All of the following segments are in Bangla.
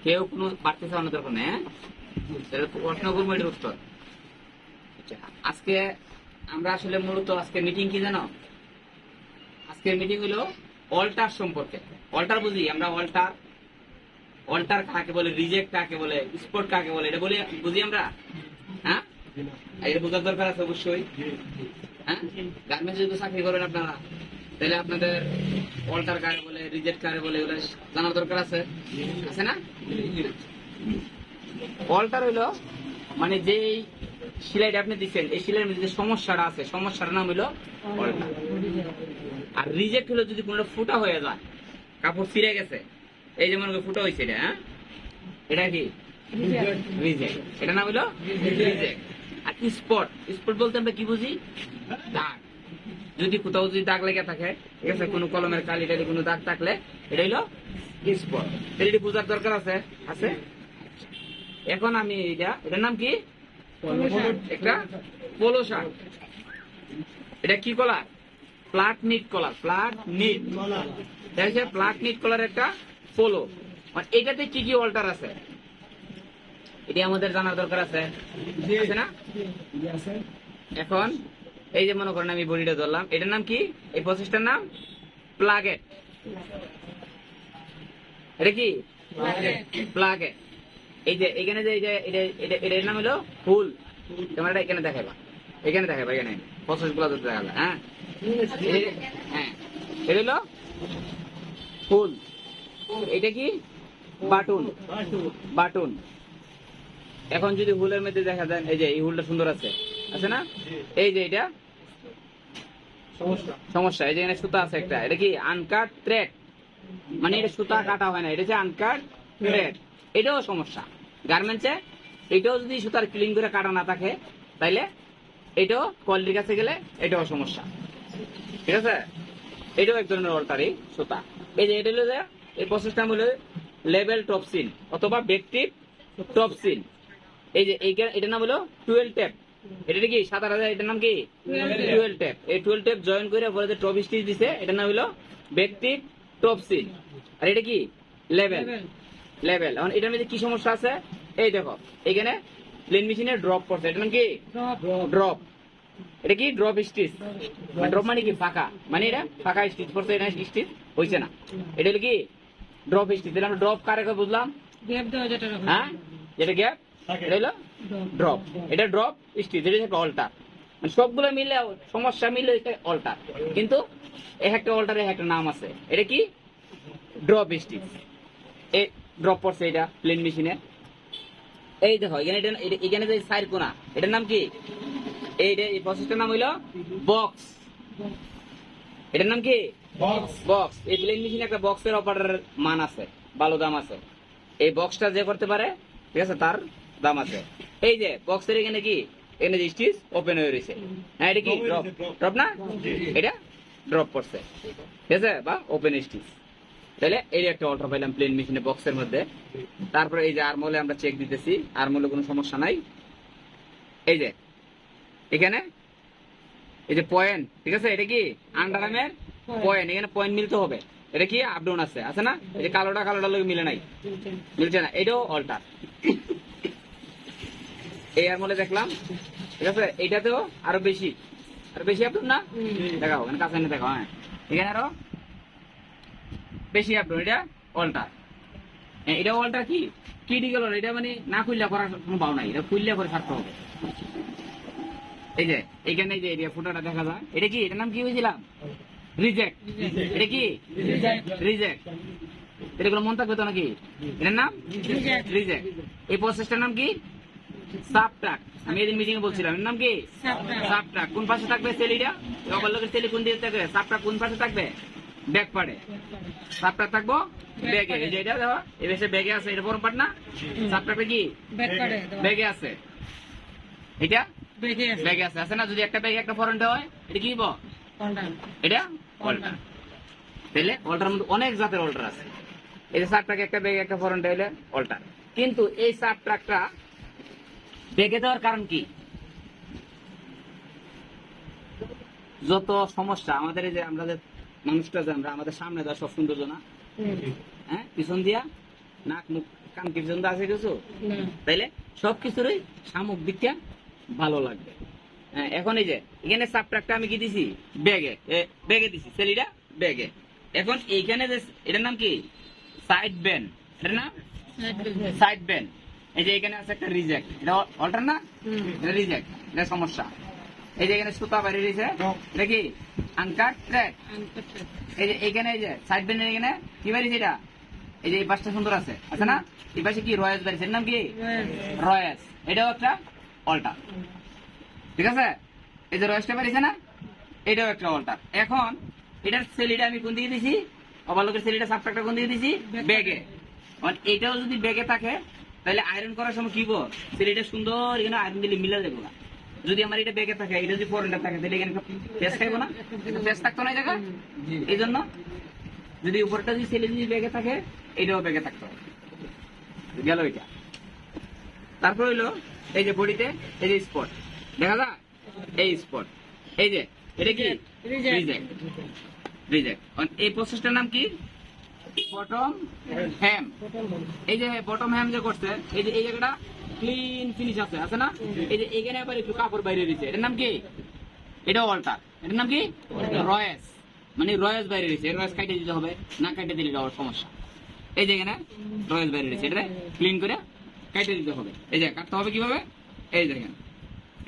কেউ কোনো বাড়তি চাওয়ানোর দরকার নেই। প্রশ্ন করবো এটার উত্তর। আজকে আমরা আসলে মূলত আজকে মিটিং কি জানো? আজকে মিটিং হলো অল্টার সম্পর্কে। অল্টার বুঝি আমরা? অল্টার কাকে বলে, রিজেক্ট কাকে বলে, স্পট কাকে বলে, এটা বলি বুঝি আমরা? হ্যাঁ, এটা বোঝার দরকার আছে অবশ্যই। হ্যাঁ, গার্মেন্টসে যদি চাকরি করেন আপনারা, তাহলে আপনাদের অল্টার কারে বলে, রিজেক্ট কারে বলে, এগুলো জানার দরকার আছে, আছে না? অল্টার হইলো মানে যে সেলাইটা আপনি দিচ্ছেন, এই সেলাইয়ের মধ্যে যে সমস্যাটা আছে, সমস্যার নাম হইলো অল্টার। আর রিজেক্ট হলো যদি কোনো ফুটা হয়ে যায়, কাপড় ছিঁড়ে গেছে, এই যেমন ফুটা হয়েছে, এটা হ্যাঁ, এটা কি রিজেক্ট, এটা নাম হইলো রিজেক্ট। আর স্পট, স্পট বলতে আমরা কি বুঝি? দাগ। যদি কোথাও যদি দাগ লেগে থাকে, ঠিক আছে, কোনো কলমের কালিটালি কোনো দাগ থাকলে, এটা হইলো স্পট। এটা বোঝার দরকার আছে, আছে। এখন আমি এটার নাম কি? একটা পোলো শার্ট। এটা কি কলার? প্লাট নিট কলার। প্লাট নিট, প্লাট নিট কলার একটা পোলো। এটাতে কি কি অল্টার আছে এটা আমাদের জানার দরকার আছে, আছে না? এখন এই যে মনে করেন আমি বডিটা ধরলাম, এটার নাম কি? এই প্রসেসটার নাম প্লাগেট। এটা কি? প্লাগেট। এই যে এখানে যে এটার নাম হলো ফুল। তোমরা এখানে দেখাবা, এখানে দেখাবা, এখানে প্রসেস গুলো দেখাবে। হ্যাঁ হ্যাঁ, এটা হলো ফুল। এটা কি? বাটন। বাটন। এখন যদি হুলের মধ্যে দেখা যায়, এই যে এই হুলটা সুন্দর আছে, আছে না? এই যে এটা সমস্যা, এই যে এখানে সুতা আছে একটা, এটা কি? আনকাট থ্রেড, মানে এটা সুতা কাটা হয় না, এটা হচ্ছে আনকাট থ্রেড। এটাও সমস্যা গার্মেন্টসে। এটাও যদি সুতার ক্লিন করে কাটা না থাকে, তাইলে এটাও কোয়ালিটির কাছে গেলে এটাও সমস্যা, ঠিক আছে? এটাও এক ধরনের অল্টারি সুতা। এই যে এটা হলো যে এই প্রসেসটা হলো লেভেল টপসিন অথবা বেকটিভ টপসিন। এই যে এটার নাম হলো 12 ট্যাপ। এটা কি সাদা রাজা, এটার নাম কি? 12 ট্যাপ। এই 12 ট্যাপ জয়েন করে পরে যে টপ স্টিচ দিছে, এটার নাম হলো বেকটিভ টপসিন। আর এটা কি? লেভেল। লেভেল। এখন এটার মধ্যে কি সমস্যা আছে? এই দেখো এখানে প্লেন মেশিনে ড্রপ পড়ছে, এটার নাম কি? ড্রপ। এটা কি? Drop stitch. ড্রপ মানে কি? ফাঁকা, মানে এটা ফাঁকা স্টিচ পড়ছে, এটা স্টিচ হইছে না, এটা হলো কি? Drop stitch. তাহলে আমরা ড্রপ কারে বুঝলাম? হ্যাঁ, যেটা গ্যাপ, এটা হলো ড্রপ। এটা ড্রপ স্টিচ, এটা হচ্ছে অল্টার। মানে সবগুলো মিলে সমস্যা মিলে অল্টার, কিন্তু একটা অল্টারের একটা নাম আছে। এটা কি? Drop stitch. এই ড্রপ পড়ছে এটা প্লেন মেশিনে। এই দেখো এখানে এখানে যে সাইড কোনা, এটার নাম কি? এই প্রসেসটার নাম হইলো বক্স। এটার নাম কি? বক্স। এই প্লেন মেশিনে একটা বক্সের অপারেটরের মান আছে, ভালো দাম আছে। এই বক্সটা যে করতে পারে, ঠিক আছে, তার দাম আছে। এই যে বক্সের এখানে কি? এখানে যে স্টিচ ওপেন হয়ে রয়েছে, হ্যাঁ, এটা কি? ড্রপ। ড্রপ না? এটা ড্রপ করছে, ঠিক আছে, বা ওপেন স্টিচ। তাহলে এই একটা অল্টার পাইলাম প্লেন মেশিনে বক্সের মধ্যে। তারপরে এই যে আর্মহোলে আমরা চেক দিতেছি, আর্মহোলে কোনো সমস্যা নাই। এই যে এখানে এই যে পয়েন্ট, ঠিক আছে, এটা কি? আন্ডারআর্মের পয়েন্ট, এখানে পয়েন্ট মিলতে হবে। এটা কি? আপডাউন আছে, আছে না? এই যে কালোটা লোক মিলে নাই, মিলছে না, এটাও অল্টার। এই আর্মহোলে দেখলাম, ঠিক আছে, এইটাতেও আরো বেশি আপডাউন না? দেখাও এখানে কাছে এনে দেখাও। হ্যাঁ, এখানে আরো বেশি আপডাউন, এটা অল্টার। এটা অল্টার কি? ক্রিটিক্যাল। এটা মানে না খুললে করার কোনো ভাব নাই, এটা খুললে করে ছাড়তে হবে। এই যে এখানে যে এরিয়া ফুটাটা দেখা যায়, এটা কি? এটার নাম কি হয়েছিলাম? রিজেক্ট। এটা কি? রিজেক্ট। এটা কোনো মন থাকবে তো নাকি? এটার নাম রিজেক্ট। এই প্রসেসটার নাম কি? সাবট্রাক। আমি এদিন মিটিং এ বলছিলাম, এর নাম কি? সাবট্রাক। কোন পাশে থাকবে সেলিটা? লোকের সেলি কোন দিকে থাকবে? সাবট্রাক কোন পাশে থাকবে? ব্যাক পার্টে। সাবট্রাক থাকবো ব্যাগে। এই যে এটা দেখো, এই বেশে ব্যাগে আছে, এটা বড় পার্ট না? সাবট্রাকটা কি? ব্যাগে আছে। এটা ব্যাগে আছে, আছে না? যদি একটা ব্যাগে একটা ফরন্টে হয়, এটা কি হইব? এটা অল্টার। তাহলে অল্টার মধ্যে অনেক জাতের অল্টার আছে। এই যে সাবট্রাক একটা ব্যাগে একটা ফরন্টে হইলে অল্টার। কিন্তু এই সাবট্রাকটা ব্যাগে দেওয়ার কারণ কি? যত সমস্যা আমাদের, এই যে আমরা যে মানুষটা যে আমরা আমাদের সামনে দেওয়া সব সৌন্দর্য না, হ্যাঁ, পিছন দিয়া নাক মুখ কান কি পিছন দিয়ে আছে কিছু, তাইলে সবকিছুরই সামগ্রিকটা ভালো লাগবে। হ্যাঁ, এখন এই যে এখানে সাবট্রাক্টটা আমি কি দিছি ব্যাগে, ব্যাগে দিছি সেলিটা ব্যাগে। এখন এইখানে যে এটার নাম কি সাইড ব্যান্ড, এটার নাম সাইড ব্যান্ড। এই যে এখানে আছে একটা রিজেক্ট, এটা অল্টার না, এটা রিজেক্ট, এটা সমস্যা। এই যে এখানে সুতা বাইরে দিয়েছে, এটা কি আনকাট থ্রেড। এই যে এখানে এই যে সাইড ব্যান্ডের এখানে কি বাইরেছে, এটা এই যে এই পাশটা সুন্দর আছে আছে না, এই পাশে কি রয়েস বাইরেছে, এর নাম কি রয়েস, এটাও একটা অল্টার। ঠিক আছে, এই যে রয়েসটা বাইরেছে না, এটাও একটা অল্টার। এখন এটার সেলিটা আমি কোন দিকে দিছি, ওভারলকের সেলিটা সাবট্রাক্টটা কোন দিকে দিছি ব্যাগে। এটাও যদি ব্যাগে থাকে তাহলে আয়রন করার সময় কি বল সেলিটা সুন্দর এখানে আয়রন দিলে মিলে যাবে না। যদি আমার এটা ব্যাগে থাকে, এটা যদি ফরেনটা থাকে, তাহলে এখানে পেস্ট খাইবো না, পেস্ট থাকতো না এই জায়গা। এই জন্য যদি উপরটা যদি সেলি যদি ব্যাগে থাকে, এটাও ব্যাগে থাকতে হবে। গেল এটা। তারপর হইলো এই যে বডিতে এই যে স্পট দেখা যায়, এই স্পট, এই যে এটা কি রিজেক্ট, রিজেক্ট। এই প্রসেসটার নাম কি বটম হ্যাম। এই যে বটম হ্যাম যে করছে, এই যে এই জায়গাটা ক্লিন ফিনিশ আছে আছে না, এই যে এখানে আবার একটু কাপড় বাইরে দিচ্ছে, এটার নাম কি, এটাও অল্টার, এটার নাম কি রয়েস, মানে রয়েস বাইরে দিচ্ছে। রয়েস কাটে দিতে হবে, না কাটে দিলে আবার সমস্যা। এই যে এখানে রয়েস বাইরে দিচ্ছে, এটা ক্লিন করে কাটে দিতে হবে। এই যে কাটতে হবে কিভাবে, এই দেখেন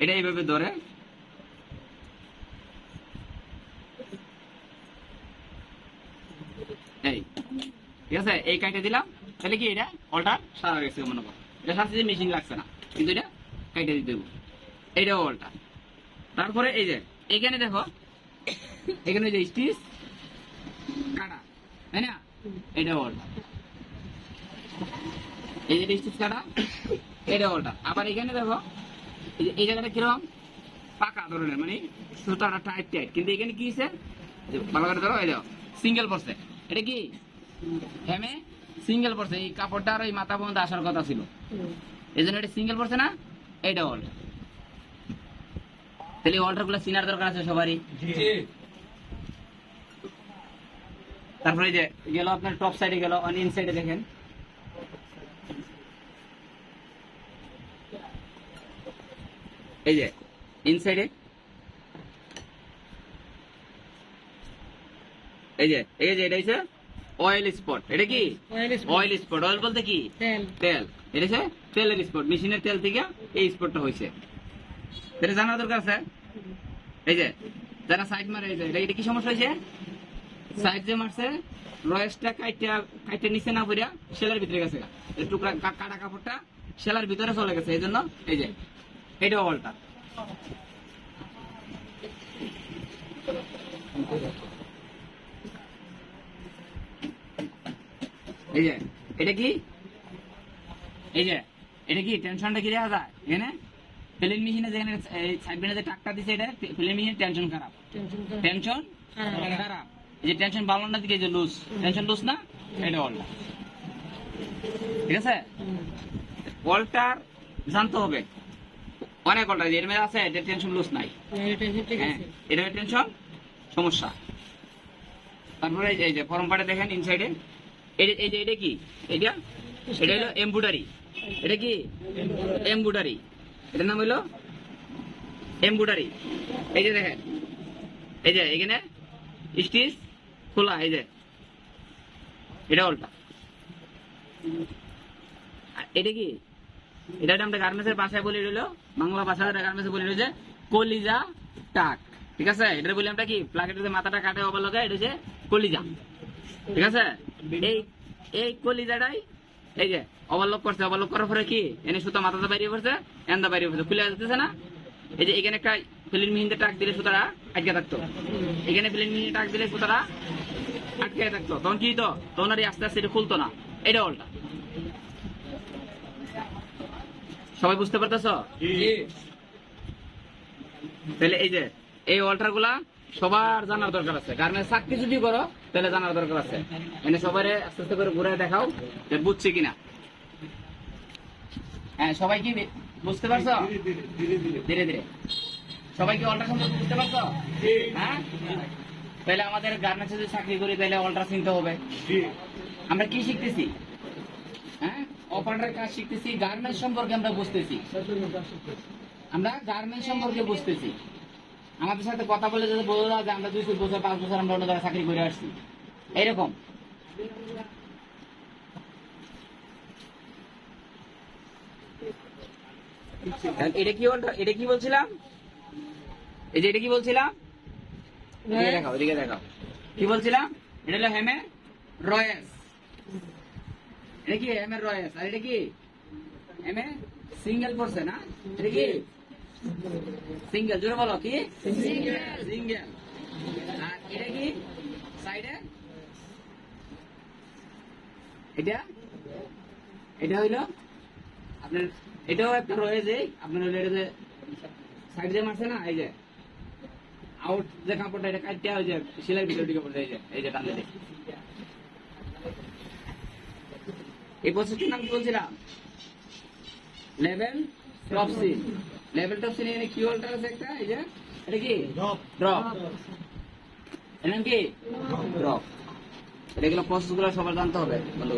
এটা এইভাবে ধরে এই, ঠিক আছে, এই কাটে দিলাম, তাহলে কি এটা অল্টার সারা গেছে মনে করো। এটা সাথে মেশিন লাগছে না, কিন্তু এটা কাটে দিতে দেবো, এইটাও অল্টার। তারপরে এই যে এখানে দেখো, এখানে যে স্টিচ কাটা, তাই না, এটাও অল্টার। এই যে স্টিচ কাটা, এটাও অল্টার। আবার এখানে দেখো এই জায়গাটা কিরকম পাকা ধরনের, মানে সুতাটা টাইট টাইট, কিন্তু এখানে কি হয়েছে ভালো করে ধরো, এই দেখো সিঙ্গেল পড়ছে, এটা কি হেমে সিঙ্গেল পড়ছে, এই কাপড়টা আর এই মাথা পর্যন্ত আসার কথা ছিল, এই জন্য এটা সিঙ্গেল পড়ছে না, এটা অল্টার। তাহলে অল্টার গুলো চিনার দরকার আছে সবারই। তারপরে যে গেল আপনার টপ সাইডে গেল, অন ইন সাইডে দেখেন এই যে ইনসাইডে, এই যে এটা হচ্ছে অয়েল স্পট। এটা কি অয়েল স্পট, অয়েল বলতে কি তেল, এটা হচ্ছে তেলের স্পট, মেশিনের তেল থেকে এই স্পটটা হয়েছে, এটা জানার দরকার আছে। এই যে যারা সাইড মারে, এই যে এটা কি সমস্যা হয়েছে, সাইড যে মারছে রয়েসটা কাইটে নিচে না পড়িয়া সেলার ভিতরে গেছে, টুকরা কাটা কাপড়টা সেলার ভিতরে চলে গেছে, এই জন্য এই যে এটাও অল্টার। এই যে এটা কি, এই যে এটা কি টেনশনটা কি দেখা যায় এখানে ফিলিং মেশিনে, যেখানে সাইড ব্যান্ডে যে টাকটা দিছে, এটা ফিলিং মেশিনের টেনশন খারাপ, টেনশন খারাপ। এই যে টেনশন বাড়ানোর দিকে যে লুজ, টেনশন লুজ না, এটা অল্টার। ঠিক আছে, অল্টার জানতে হবে, অনেক অল্টার এর মধ্যে আছে, এটা টেনশন লুজ নাই, এটা টেনশন সমস্যা। তারপরে এই যে ফর্ম পার্টে দেখেন ইনসাইডে, এই যে এটা কি, এটা হলো এমব্রয়ডারি, এটা কি এমব্রয়ডারি, এটার নাম হলো এমব্রয়ডারি। এই যে দেখেন, এই যে এখানে স্টিচ খোলা, এই যে এটা উল্টা। এটা কি, এটা আমরা গার্মেন্টসের ভাষায় বলি হলো, বাংলা ভাষায় গার্মেন্টসে বলি হলো যে কলিজা টাক। ঠিক আছে, এটা বলি আমরা কি প্লাকেটের মাথাটা কাটে অবলগে, এটা হচ্ছে কলিজা। ঠিক আছে, এই কলিজাটাই এই যে ওভারলক করছে, ওভারলক করার পরে কি এনে সুতা মাথাটা বাইরে পড়ছে, এন্দা বাইরে পড়ছে, খুলে যেতেছে না। এই যে এখানে একটা ফিলিং মেশিনতে টাক দিলে সুতাটা আটকে থাকতো, এখানে ফিলিং মেশিনে টাক দিলে সুতাটা আটকে থাকতো, তখন কি তো তখন আর আস্তে আস্তে এটা খুলতো না, এটা উল্টা। সবাই বুঝতে পারতেছ? তাহলে এই যে এই অল্টার গুলা সবার জানার দরকার আছে, গার্মেন্টস চাকরি যদি করো তাহলে জানার দরকার আছে। মানে সবাই আস্তে আস্তে করে ঘুরে দেখাও যে বুঝছে কিনা। হ্যাঁ, সবাই কি বুঝতে পারছো? ধীরে ধীরে সবাই কি অল্টার সম্পর্কে বুঝতে পারছো? হ্যাঁ। তাহলে আমাদের গার্মেন্টসে যদি চাকরি করি তাহলে অল্টার চিনতে হবে। আমরা কি শিখতেছি? হ্যাঁ, অপারেটরের কাজ শিখতেছি, গার্মেন্টস সম্পর্কে আমরা বুঝতেছি, আমরা গার্মেন্টস সম্পর্কে বুঝতেছি। আমাদের সাথে কথা বলে যাতে বোঝা যায় যে আমরা 2 বছর 5 বছর আমরা অন্য জায়গায় চাকরি করে আসছি, এইরকম। এটা কি এটা কি বলছিলাম? এই যে এটা কি বলছিলাম? এদিকে দেখাও, এদিকে দেখাও। কি বলছিলাম? এটা হলো হেমে রয়েস। এটা কি হেমে রয়েস? আর এটা কি হেমে সিঙ্গেল পড়ছে না? এটা কি সিঙ্গেল? জোরে বলো, কি সিঙ্গেল। আর এটা কি সাইডে? এটা এটা হইলো আপনার, এটাও একটা রয়েছে আপনার, হইলো এটা যে সাইড দিয়ে মারছে না, এই যে আউট যে কাপড়টা, এটা কাটতে হয় যে সেলাই ভিতর দিকে পড়ে, এই যে টানলে দেখি। এই প্রসেসটির নাম কি বলছিলাম? Level top seal. Level top seal এখানে কি হোল্ডার আছে একটা, এই যে এটা কি ড্রপ, এর নাম কি ড্রপ। এগুলো প্রসেস গুলো সবার জানতে হবে বন্ধু।